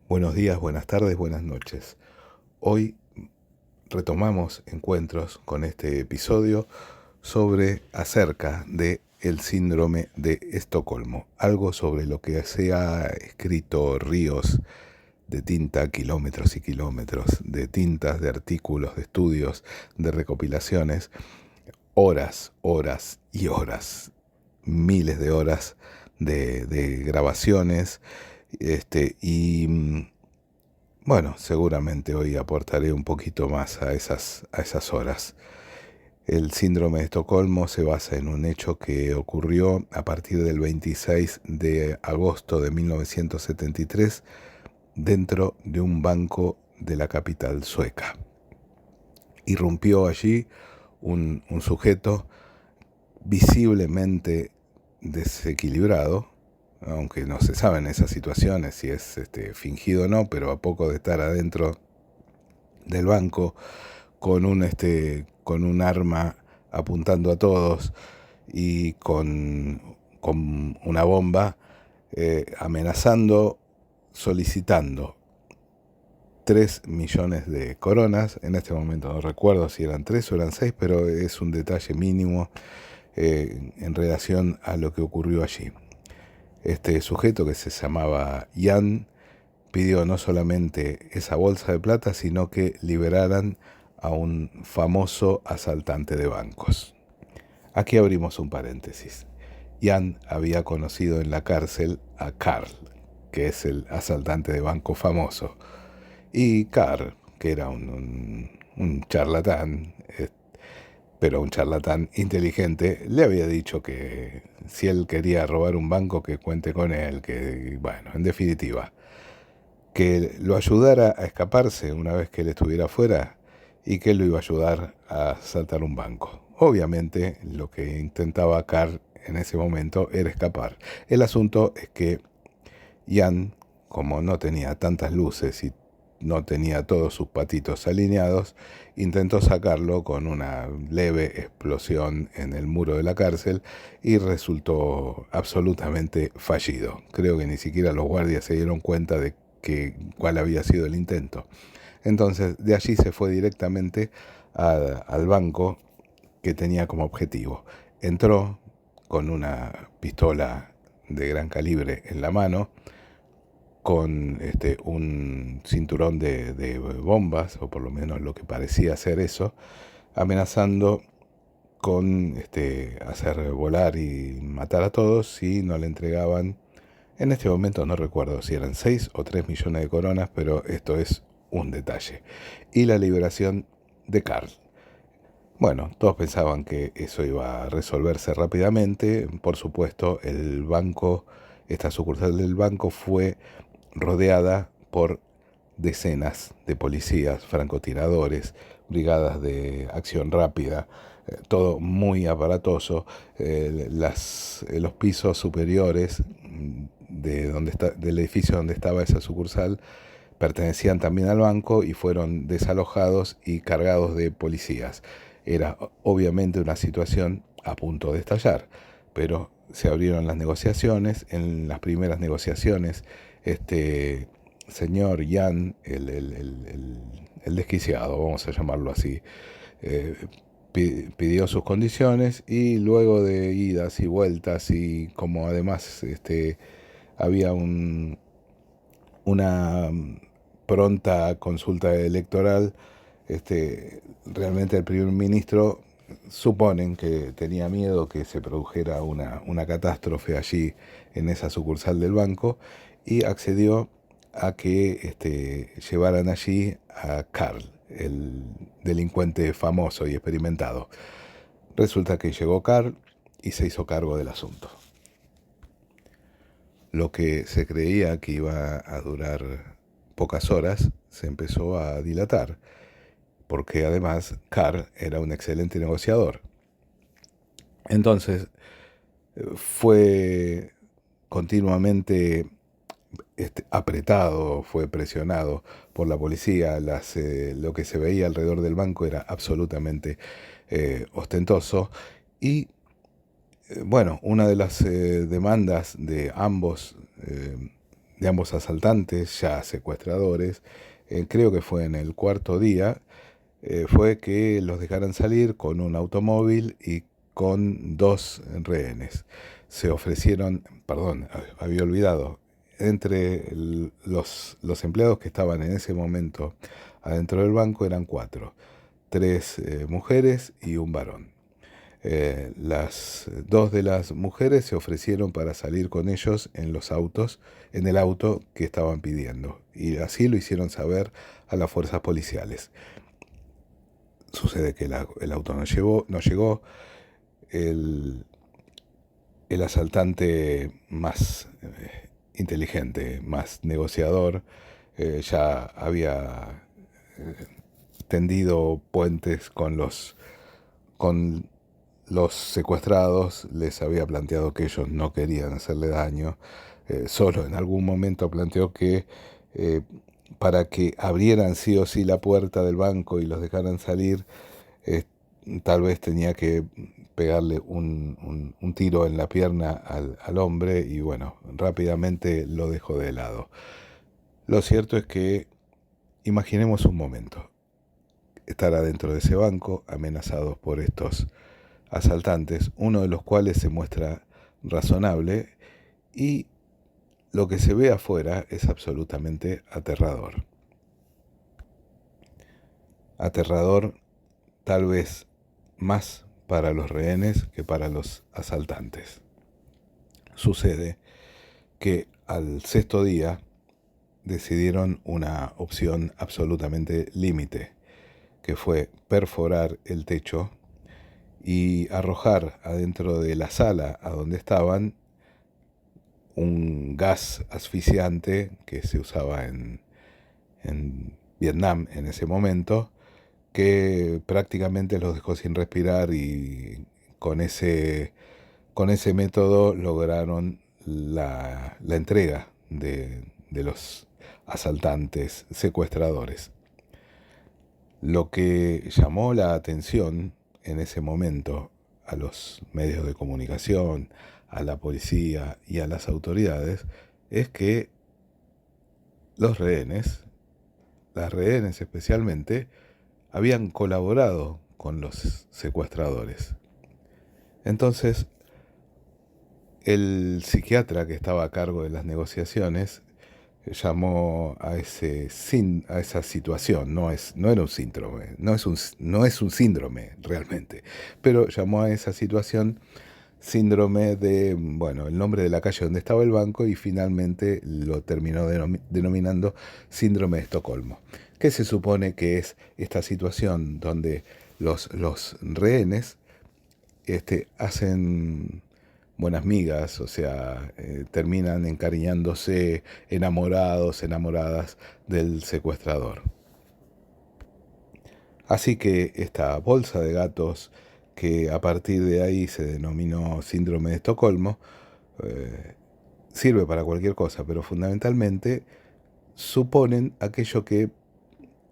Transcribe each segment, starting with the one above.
Buenos días, buenas tardes, buenas noches. Hoy retomamos encuentros con este episodio acerca de el síndrome de Estocolmo, algo sobre lo que se ha escrito ríos de tinta, kilómetros y kilómetros de tintas, de artículos, de estudios, de recopilaciones, horas y horas, miles de horas de grabaciones, y bueno, seguramente hoy aportaré un poquito más a esas horas. El síndrome de Estocolmo se basa en un hecho que ocurrió a partir del 26 de agosto de 1973 dentro de un banco de la capital sueca. Irrumpió allí un sujeto visiblemente desequilibrado, aunque no se sabe en esas situaciones si es fingido o no, pero a poco de estar adentro del banco con un arma apuntando a todos y con una bomba, amenazando, solicitando 3 millones de coronas. En este momento no recuerdo si eran 3 o eran 6, pero es un detalle mínimo en relación a lo que ocurrió allí. Este sujeto, que se llamaba Jan, pidió no solamente esa bolsa de plata, sino que liberaran a un famoso asaltante de bancos. Aquí abrimos un paréntesis. Jan había conocido en la cárcel a Karl, que es el asaltante de banco famoso. Y Karl, que era un charlatán, pero un charlatán inteligente, le había dicho que si él quería robar un banco, que cuente con él, que, bueno, en definitiva, que lo ayudara a escaparse una vez que él estuviera afuera y que él lo iba a ayudar a asaltar un banco. Obviamente lo que intentaba Karl en ese momento era escapar. El asunto es que Jan, como no tenía tantas luces y no tenía todos sus patitos alineados, intentó sacarlo con una leve explosión en el muro de la cárcel y resultó absolutamente fallido. Creo que ni siquiera los guardias se dieron cuenta de cuál había sido el intento. Entonces, de allí se fue directamente al banco que tenía como objetivo. Entró con una pistola de gran calibre en la mano, con un cinturón de bombas, o por lo menos lo que parecía ser eso, amenazando con hacer volar y matar a todos si no le entregaban. En este momento no recuerdo si eran 6 o 3 millones de coronas, pero esto es un detalle. Y la liberación de Karl. Bueno, todos pensaban que eso iba a resolverse rápidamente. Por supuesto, esta sucursal del banco fue rodeada por decenas de policías, francotiradores, brigadas de acción rápida, todo muy aparatoso. Los pisos superiores del edificio donde estaba esa sucursal pertenecían también al banco y fueron desalojados y cargados de policías. Era obviamente una situación a punto de estallar, pero se abrieron las negociaciones. En las primeras negociaciones, este señor Jan, el desquiciado, vamos a llamarlo así, eh, pidió sus condiciones, y luego de idas y vueltas, y como además había una pronta consulta electoral, realmente el primer ministro suponen que tenía miedo que se produjera una catástrofe allí en esa sucursal del banco, y accedió a que llevaran allí a Karl, el delincuente famoso y experimentado. Resulta que llegó Karl y se hizo cargo del asunto. Lo que se creía que iba a durar pocas horas se empezó a dilatar, porque además Karl era un excelente negociador. Entonces fue continuamente apretado, fue presionado por la policía. Lo que se veía alrededor del banco era absolutamente ostentoso, y bueno, una de las demandas de ambos de ambos asaltantes, ya secuestradores, creo que fue en el cuarto día, fue que los dejaran salir con un automóvil y con 2 rehenes. Se ofrecieron, perdón, había olvidado, entre los empleados que estaban en ese momento adentro del banco eran 4, 3 mujeres y un varón. Las 2 de las mujeres se ofrecieron para salir con ellos en los autos, en el auto que estaban pidiendo, y así lo hicieron saber a las fuerzas policiales. Sucede que el auto no llegó. El asaltante más inteligente, más negociador, ya había tendido puentes con los secuestrados, les había planteado que ellos no querían hacerle daño, solo en algún momento planteó que para que abrieran sí o sí la puerta del banco y los dejaran salir, eh, tal vez tenía que pegarle un tiro en la pierna al hombre, y bueno, rápidamente lo dejó de lado. Lo cierto es que imaginemos un momento, estar adentro de ese banco amenazados por estos asaltantes, uno de los cuales se muestra razonable, y lo que se ve afuera es absolutamente aterrador. Aterrador tal vez más para los rehenes que para los asaltantes. Sucede que al sexto día decidieron una opción absolutamente límite, que fue perforar el techo y arrojar adentro de la sala a donde estaban un gas asfixiante que se usaba en Vietnam en ese momento, que prácticamente los dejó sin respirar, y con ese método lograron la entrega de los asaltantes secuestradores. Lo que llamó la atención en ese momento a los medios de comunicación, a la policía y a las autoridades, es que los rehenes, las rehenes especialmente, habían colaborado con los secuestradores. Entonces, el psiquiatra que estaba a cargo de las negociaciones llamó a esa situación, no era un síndrome, no es un síndrome realmente, pero llamó a esa situación síndrome de, bueno, el nombre de la calle donde estaba el banco, y finalmente lo terminó denominando síndrome de Estocolmo, que se supone que es esta situación donde los rehenes hacen buenas migas, o sea, terminan encariñándose, enamoradas del secuestrador. Así que esta bolsa de gatos, que a partir de ahí se denominó síndrome de Estocolmo, sirve para cualquier cosa, pero fundamentalmente suponen aquello que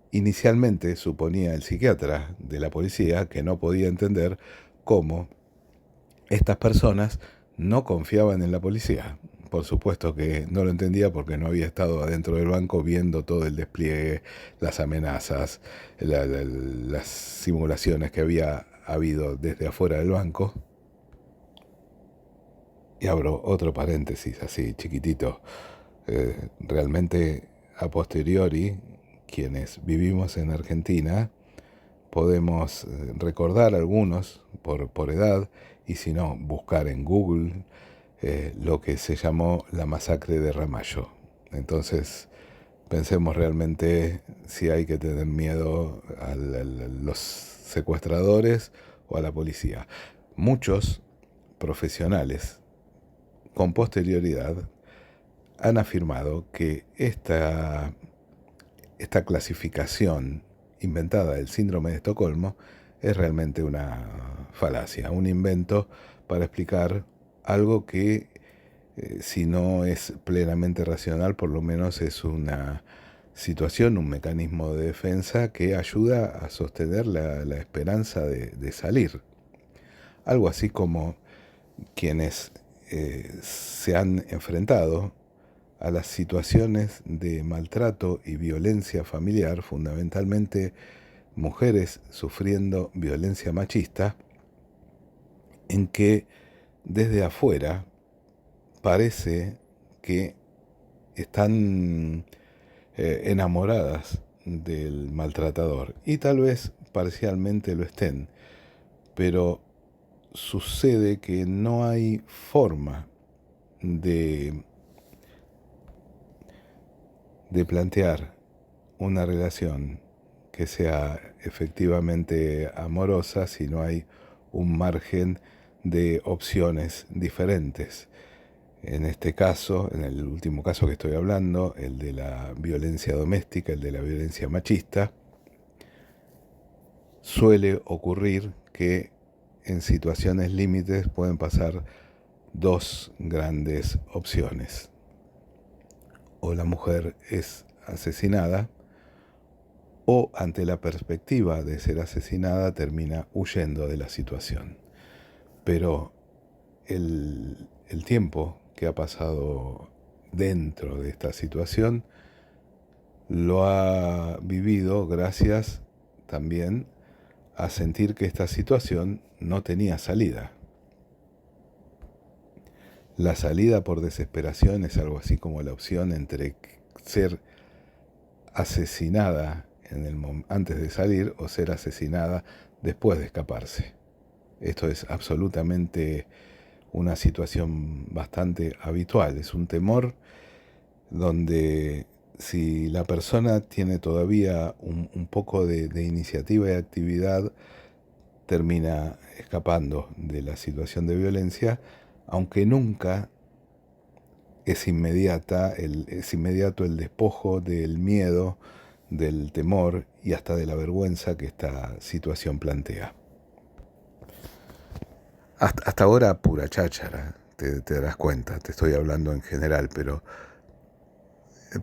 inicialmente suponía el psiquiatra de la policía, que no podía entender cómo estas personas no confiaban en la policía. Por supuesto que no lo entendía, porque no había estado adentro del banco viendo todo el despliegue, las amenazas, las simulaciones que había habido desde afuera del banco. Y abro otro paréntesis así chiquitito. Realmente a posteriori, quienes vivimos en Argentina, podemos recordar algunos por edad, y si no, buscar en Google lo que se llamó la masacre de Ramallo. Entonces, pensemos realmente si hay que tener miedo a los secuestradores o a la policía. Muchos profesionales con posterioridad han afirmado que esta clasificación inventada del síndrome de Estocolmo es realmente una falacia, un invento para explicar algo que, si no es plenamente racional, por lo menos es una situación, un mecanismo de defensa que ayuda a sostener la esperanza de salir. Algo así como quienes se han enfrentado a las situaciones de maltrato y violencia familiar, fundamentalmente mujeres sufriendo violencia machista, en que desde afuera parece que están enamoradas del maltratador, y tal vez parcialmente lo estén, pero sucede que no hay forma de plantear una relación que sea efectivamente amorosa si no hay un margen de opciones diferentes. En este caso, en el último caso que estoy hablando, el de la violencia doméstica, el de la violencia machista, suele ocurrir que en situaciones límites pueden pasar dos grandes opciones. O la mujer es asesinada, o ante la perspectiva de ser asesinada termina huyendo de la situación. Pero el tiempo que ha pasado dentro de esta situación lo ha vivido gracias también a sentir que esta situación no tenía salida. La salida por desesperación es algo así como la opción entre ser asesinada antes de salir o ser asesinada después de escaparse. Esto es absolutamente una situación bastante habitual. Es un temor donde si la persona tiene todavía un poco de iniciativa y actividad, termina escapando de la situación de violencia, aunque nunca es inmediato el despojo del miedo, del temor y hasta de la vergüenza que esta situación plantea. Hasta ahora pura cháchara, te darás cuenta, te estoy hablando en general, pero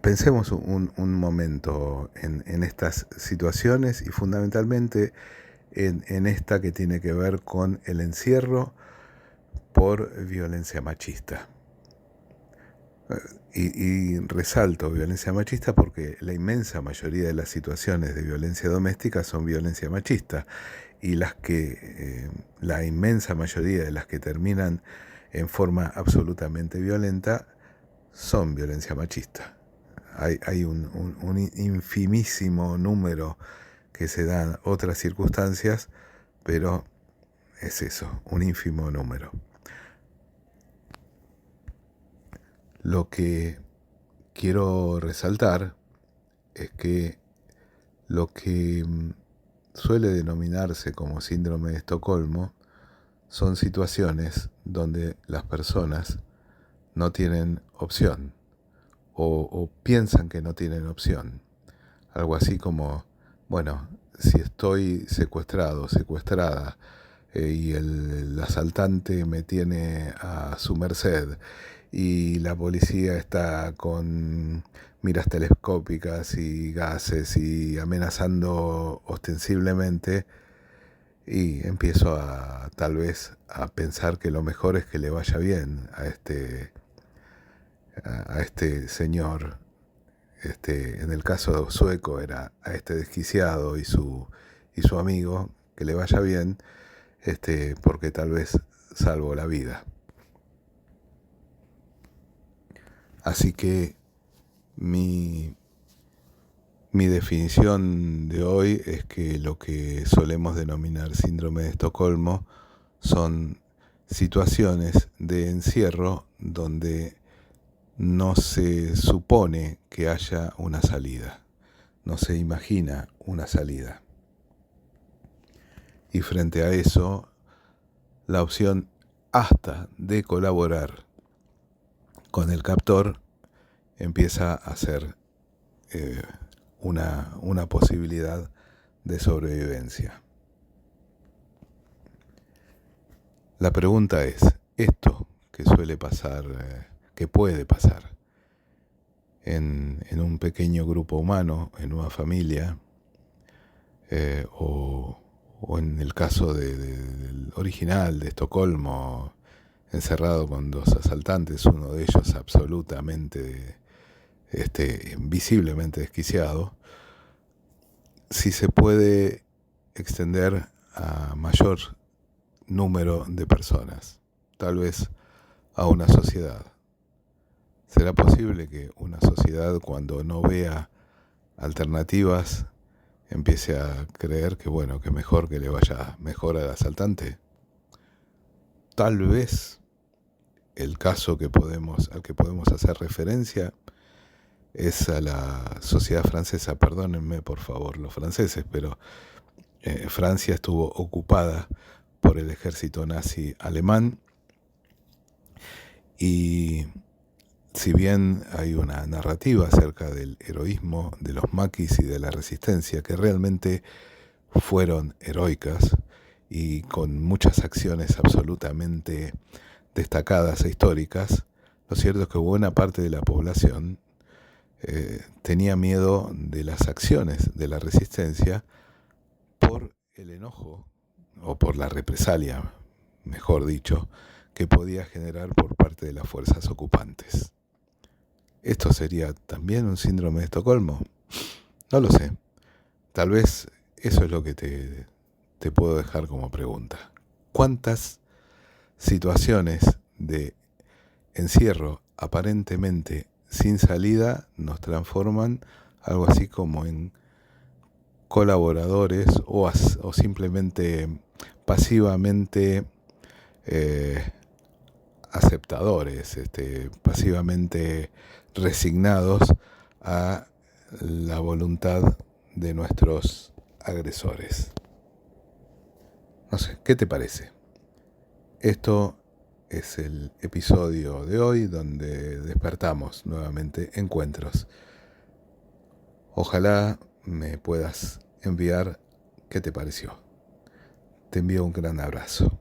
pensemos un momento en estas situaciones y fundamentalmente en esta que tiene que ver con el encierro por violencia machista. Y resalto violencia machista porque la inmensa mayoría de las situaciones de violencia doméstica son violencia machista, y la inmensa mayoría de las que terminan en forma absolutamente violenta son violencia machista. Hay un infimísimo número que se dan otras circunstancias, pero es eso, un ínfimo número. Lo que quiero resaltar es que lo que suele denominarse como síndrome de Estocolmo son situaciones donde las personas no tienen opción o piensan que no tienen opción. Algo así como, bueno, si estoy secuestrado, secuestrada, y el asaltante me tiene a su merced y la policía está con miras telescópicas y gases y amenazando ostensiblemente, y empiezo tal vez a pensar que lo mejor es que le vaya bien a este señor. En el caso sueco era a este desquiciado y su amigo, que le vaya bien, porque tal vez salvo la vida. Así que mi definición de hoy es que lo que solemos denominar síndrome de Estocolmo son situaciones de encierro donde no se supone que haya una salida, no se imagina una salida. Y frente a eso, la opción hasta de colaborar con el captor empieza a ser una posibilidad de sobrevivencia. La pregunta es, ¿esto que suele pasar, que puede pasar en un pequeño grupo humano, en una familia, o en el caso del original de Estocolmo, encerrado con dos asaltantes, uno de ellos absolutamente visiblemente desquiciado, si se puede extender a mayor número de personas, tal vez a una sociedad. ¿Será posible que una sociedad, cuando no vea alternativas, empiece a creer que que mejor que le vaya mejor al asaltante? Tal vez el caso al que podemos hacer referencia es a la sociedad francesa. Perdónenme por favor los franceses, pero Francia estuvo ocupada por el ejército nazi alemán, y si bien hay una narrativa acerca del heroísmo de los maquis y de la resistencia, que realmente fueron heroicas y con muchas acciones absolutamente destacadas e históricas, lo cierto es que buena parte de la población tenía miedo de las acciones de la resistencia por el enojo, o por la represalia, mejor dicho, que podía generar por parte de las fuerzas ocupantes. ¿Esto sería también un síndrome de Estocolmo? No lo sé. Tal vez eso es lo que te puedo dejar como pregunta. ¿Cuántas situaciones de encierro aparentemente sin salida nos transforman algo así como en colaboradores o simplemente pasivamente aceptadores, pasivamente resignados a la voluntad de nuestros agresores? No sé, ¿qué te parece? Esto es el episodio de hoy donde despertamos nuevamente encuentros. Ojalá me puedas enviar qué te pareció. Te envío un gran abrazo.